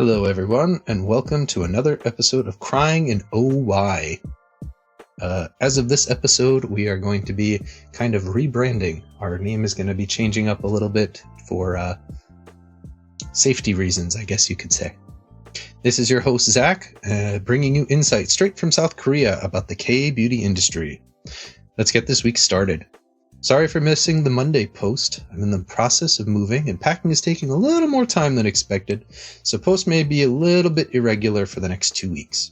Hello everyone, and welcome to another episode of Crying in OY. As of this episode, we are going to be kind of rebranding. Our name is going to be changing up a little bit for safety reasons, I guess you could say. This is your host, Zach, bringing you insight straight from South Korea about the K-beauty industry. Let's get this week started. Sorry for missing the Monday post. I'm in the process of moving, and packing is taking a little more time than expected, so post may be a little bit irregular for the next 2 weeks.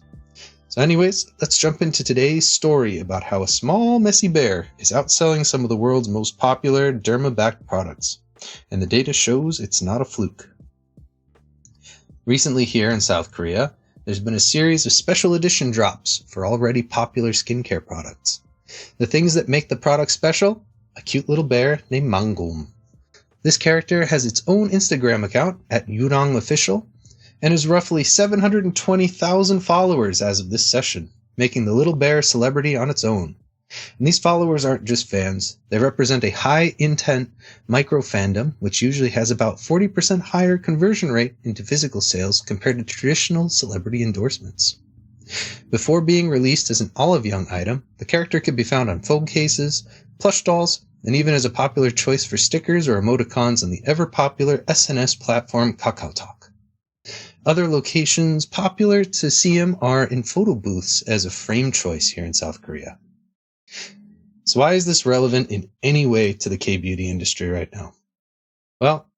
So anyways, let's jump into today's story about how a small, messy bear is outselling some of the world's most popular derma-backed products, and the data shows it's not a fluke. Recently here in South Korea, there's been a series of special edition drops for already popular skincare products. The things that make the product special? A cute little bear named Mang-gom. This character has its own Instagram account at @yurangofficial and has roughly 720,000 followers as of this session, making the little bear a celebrity on its own. And these followers aren't just fans, they represent a high-intent micro-fandom, which usually has about 40% higher conversion rate into physical sales compared to traditional celebrity endorsements. Before being released as an olive young item, the character could be found on phone cases, plush dolls, and even as a popular choice for stickers or emoticons on the ever-popular SNS platform KakaoTalk. Other locations popular to see him are in photo booths as a frame choice here in South Korea. So why is this relevant in any way to the K-beauty industry right now? Well,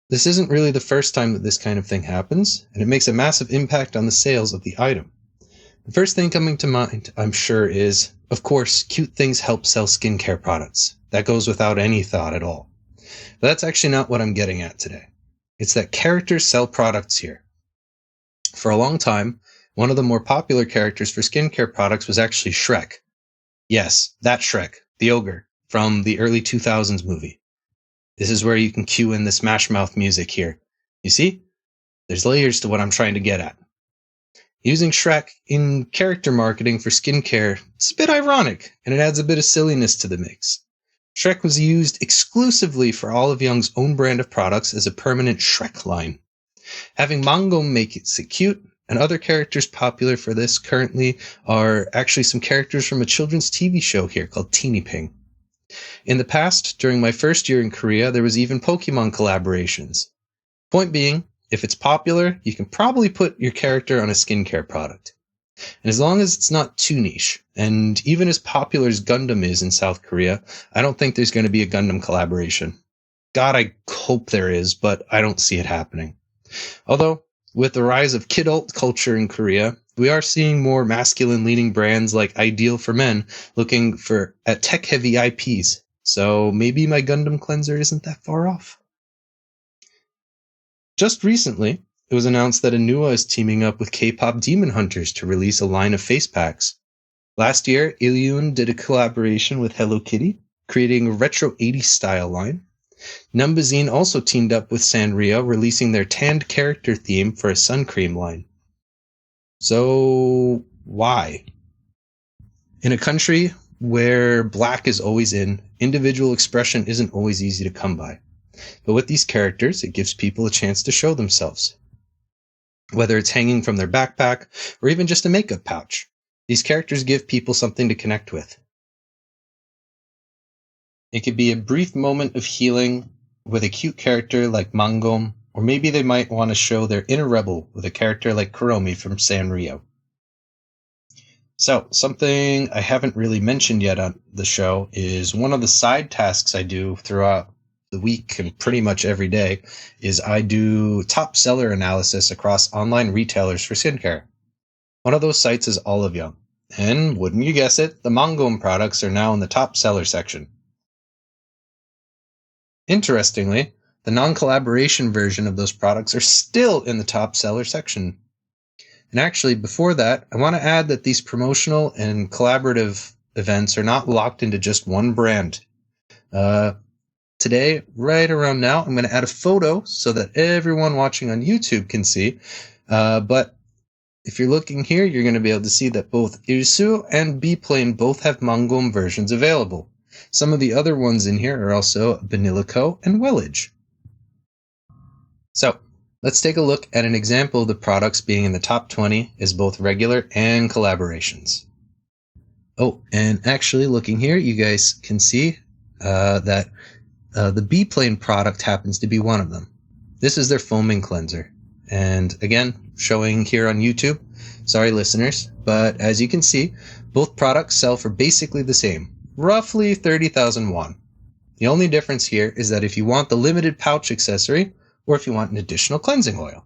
this isn't really the first time that this kind of thing happens, and it makes a massive impact on the sales of the item. The first thing coming to mind, I'm sure, is, of course, cute things help sell skincare products. That goes without any thought at all. But that's actually not what I'm getting at today. It's that characters sell products here. For a long time, one of the more popular characters for skincare products was actually Shrek. Yes, that Shrek, the ogre, from the early 2000s movie. This is where you can cue in the Smash Mouth music here. You see? There's layers to what I'm trying to get at. Using Shrek in character marketing for skincare, it's a bit ironic, and it adds a bit of silliness to the mix. Shrek was used exclusively for Olive Young's own brand of products as a permanent Shrek line. Having MangGOM make it cute, and other characters popular for this currently are actually some characters from a children's TV show here called Teeny Ping. In the past, during my first year in Korea, there was even Pokemon collaborations. Point being, if it's popular, you can probably put your character on a skincare product. And as long as it's not too niche, and even as popular as Gundam is in South Korea, I don't think there's going to be a Gundam collaboration. God, I hope there is, but I don't see it happening. Although, with the rise of Kidult culture in Korea, we are seeing more masculine-leaning brands like Ideal for Men looking at tech-heavy IPs, so maybe my Gundam cleanser isn't that far off. Just recently, it was announced that Anua is teaming up with K-pop Demon Hunters to release a line of face packs. Last year, Illyun did a collaboration with Hello Kitty, creating a retro 80s style line. Numbazine also teamed up with Sanrio, releasing their tanned character theme for a sun cream line. So, why? In a country where black is always in, individual expression isn't always easy to come by. But with these characters, it gives people a chance to show themselves. Whether it's hanging from their backpack or even just a makeup pouch, these characters give people something to connect with. It could be a brief moment of healing with a cute character like Mang-gom, or maybe they might want to show their inner rebel with a character like Kuromi from Sanrio. So, something I haven't really mentioned yet on the show is one of the side tasks I do throughout the week and pretty much every day is I do top seller analysis across online retailers for skincare. One of those sites is Olive Young, and wouldn't you guess it, the MangGOM products are now in the top seller section. Interestingly, the non-collaboration version of those products are still in the top seller section. And actually, before that, I want to add that these promotional and collaborative events are not locked into just one brand. Today, right around now, I'm going to add a photo so that everyone watching on YouTube can see. But if you're looking here, you're going to be able to see that both Irsu and Beplain both have MangGOM versions available. Some of the other ones in here are also Benilico and Wellage. So, Let's take a look at an example of the products being in the top 20 as both regular and collaborations. Oh, and actually looking here, you guys can see that the Beplain product happens to be one of them. This is their foaming cleanser. And again, showing here on YouTube. Sorry, listeners, but as you can see, both products sell for basically the same, roughly 30,000 won. The only difference here is that if you want the limited pouch accessory, or if you want an additional cleansing oil.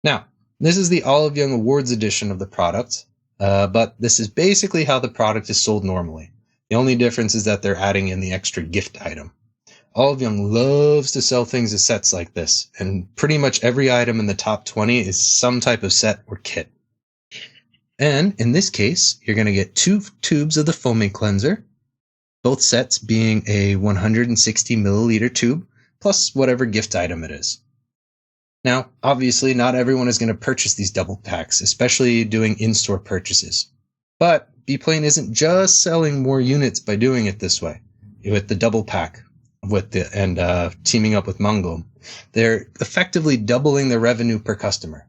Now, this is the Olive Young Awards edition of the product, but this is basically how the product is sold normally. The only difference is that they're adding in the extra gift item. Olive Young loves to sell things as sets like this, and pretty much every item in the top 20 is some type of set or kit. And in this case, you're going to get 2 tubes of the foaming cleanser, both sets being a 160 milliliter tube, plus whatever gift item it is. Now, obviously, not everyone is going to purchase these double packs, especially doing in-store purchases. But Beplain isn't just selling more units by doing it this way, with the double pack, teaming up with Mang-gom. They're effectively doubling their revenue per customer.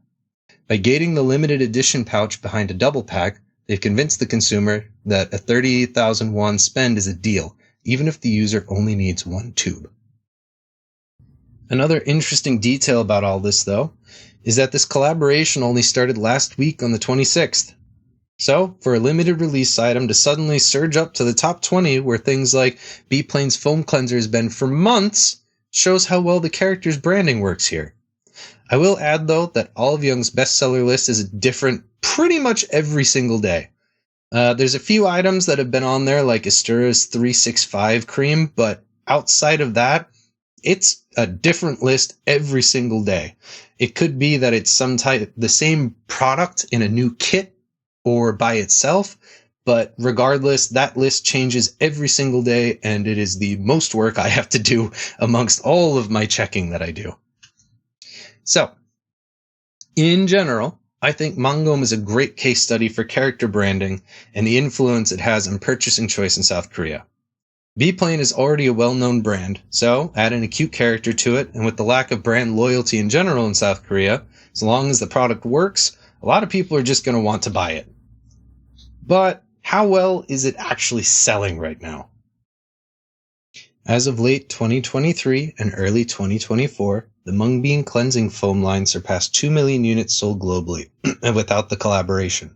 By gating the limited edition pouch behind a double pack, they've convinced the consumer that a 30,000 won spend is a deal, even if the user only needs 1 tube. Another interesting detail about all this, though, is that this collaboration only started last week on the 26th. So, for a limited release item to suddenly surge up to the top 20 where things like Beplain's foam cleanser has been for months, shows how well the character's branding works here. I will add, though, that Olive Young's bestseller list is different pretty much every single day. There's a few items that have been on there, like Astura's 365 cream, but outside of that, it's a different list every single day. It could be that it's the same product in a new kit or by itself, but regardless, that list changes every single day, and it is the most work I have to do amongst all of my checking that I do. So, in general, I think MangGOM is a great case study for character branding and the influence it has on purchasing choice in South Korea. Beplain is already a well-known brand, so add an acute character to it, and with the lack of brand loyalty in general in South Korea, as long as the product works, a lot of people are just going to want to buy it. But how well is it actually selling right now? As of late 2023 and early 2024, the Mung Bean cleansing foam line surpassed 2 million units sold globally, without the collaboration.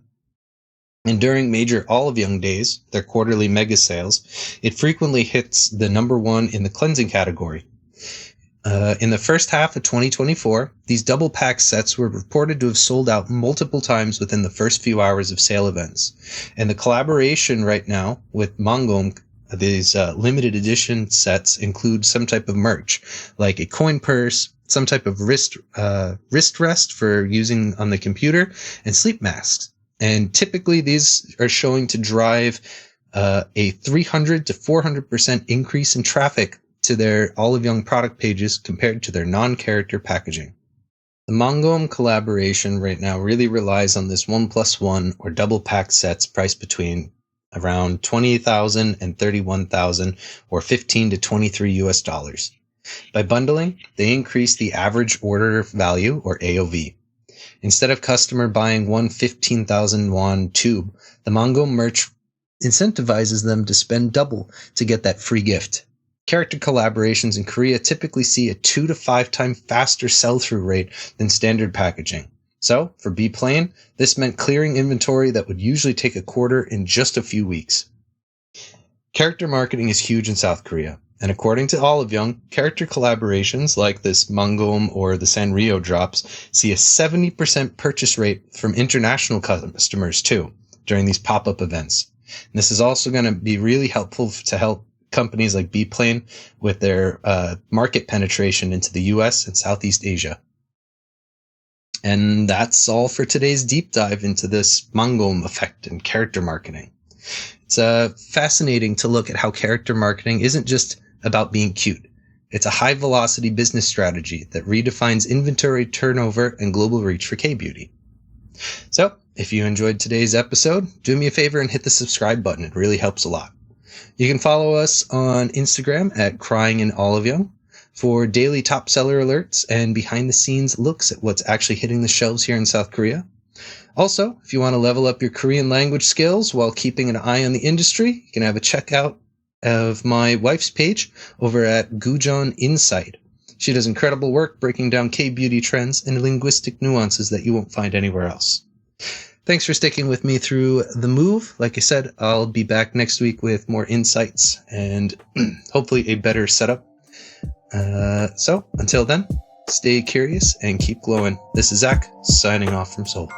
And during major Olive Young days, their quarterly mega sales, it frequently hits the number 1 in the cleansing category. In the first half of 2024, these double pack sets were reported to have sold out multiple times within the first few hours of sale events. And the collaboration right now with MangGOM, these limited edition sets include some type of merch, like a coin purse, some type of wrist rest for using on the computer, and sleep masks. And typically these are showing to drive a 300 to 400% increase in traffic to their Olive Young product pages compared to their non-character packaging. The MangGOM collaboration right now really relies on this 1+1 or double pack sets priced between around 20,000 and 31,000 or 15 to 23 US dollars. By bundling, they increase the average order value or AOV. Instead of customer buying one 15,000 won tube, the MangGOM merch incentivizes them to spend double to get that free gift. Character collaborations in Korea typically see a 2 to 5 times faster sell-through rate than standard packaging. So, for Beplain, this meant clearing inventory that would usually take a quarter in just a few weeks. Character marketing is huge in South Korea, and according to Olive Young, character collaborations like this MangGOM or the Sanrio drops see a 70% purchase rate from international customers too during these pop-up events. And this is also going to be really helpful to help companies like Beplain with their market penetration into the US and Southeast Asia. And that's all for today's deep dive into this MangGOM effect and character marketing. It's fascinating to look at how character marketing isn't just about being cute. It's a high-velocity business strategy that redefines inventory turnover and global reach for K-beauty. So, if you enjoyed today's episode, do me a favor and hit the subscribe button. It really helps a lot. You can follow us on Instagram at Crying in Olive Young. for daily top seller alerts and behind the scenes looks at what's actually hitting the shelves here in South Korea. Also, if you want to level up your Korean language skills while keeping an eye on the industry, you can have a checkout of my wife's page over at Gujon Inside. She does incredible work breaking down K-beauty trends and linguistic nuances that you won't find anywhere else. Thanks for sticking with me through the move. Like I said, I'll be back next week with more insights and hopefully a better setup. So until then, stay curious and keep glowing. This is Zach, signing off from Seoul.